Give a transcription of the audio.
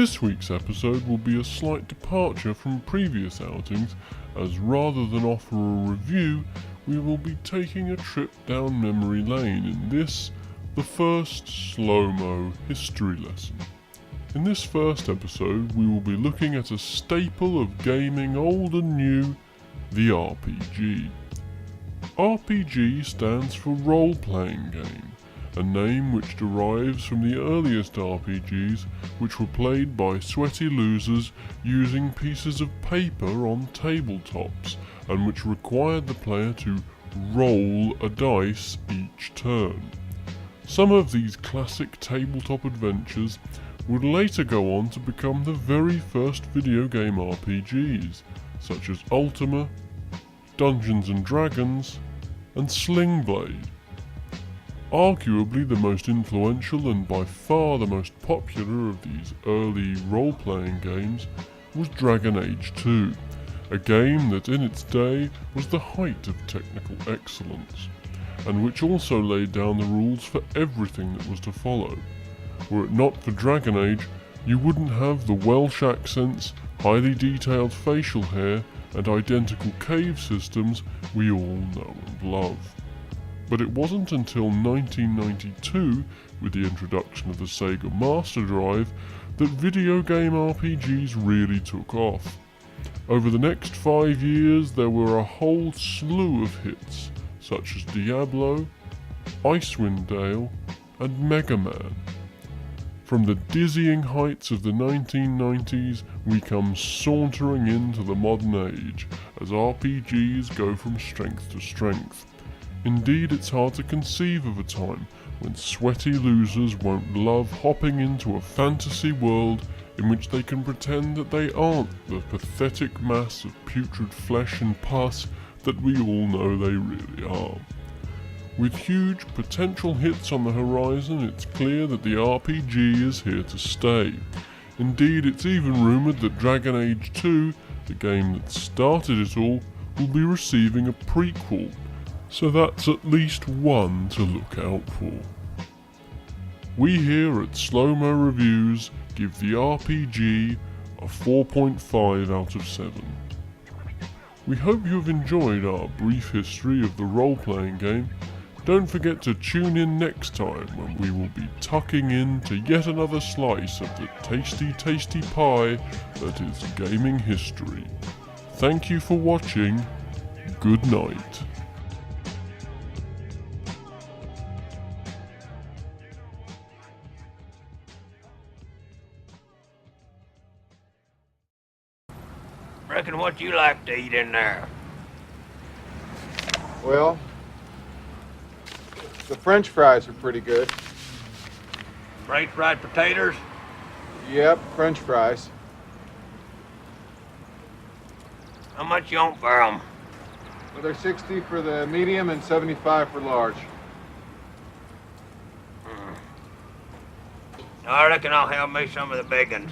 This week's episode will be a slight departure from previous outings, as rather than offer a review, we will be taking a trip down memory lane in this, the first SloMo history lesson. In this first episode, we will be looking at a staple of gaming old and new, the RPG. RPG stands for role-playing game, a name which derives from the earliest RPGs which were played by sweaty losers using pieces of paper on tabletops and which required the player to roll a dice each turn. Some of these classic tabletop adventures would later go on to become the very first video game RPGs, such as Ultima, Dungeons and Dragons, and Sling Blade. Arguably the most influential and by far the most popular of these early role-playing games was Dragon Age 2, a game that in its day was the height of technical excellence, and which also laid down the rules for everything that was to follow. Were it not for Dragon Age, you wouldn't have the Welsh accents, highly detailed facial hair, and identical cave systems we all know and love. But it wasn't until 1992, with the introduction of the Sega Master Drive, that video game RPGs really took off. Over the next 5 years there were a whole slew of hits, such as Diablo, Icewind Dale, and Mega Man. From the dizzying heights of the 1990s, we come sauntering into the modern age, as RPGs go from strength to strength. Indeed, it's hard to conceive of a time when sweaty losers won't love hopping into a fantasy world in which they can pretend that they aren't the pathetic mass of putrid flesh and pus that we all know they really are. With huge potential hits on the horizon, it's clear that the RPG is here to stay. Indeed, it's even rumoured that Dragon Age 2, the game that started it all, will be receiving a prequel, so that's at least one to look out for. We here at SloMo Reviews give the RPG a 4.5 out of 7. We hope you have enjoyed our brief history of the role-playing game. Don't forget to tune in next time when we will be tucking into yet another slice of the tasty pie that is gaming history. Thank you for watching. Good night. Reckon what you like to eat in there? Well, the French fries are pretty good. French fried potatoes? Yep, French fries. How much you want for 'em? Well, they're 60 for the medium and 75 for large. I reckon I'll have me some of the big ones.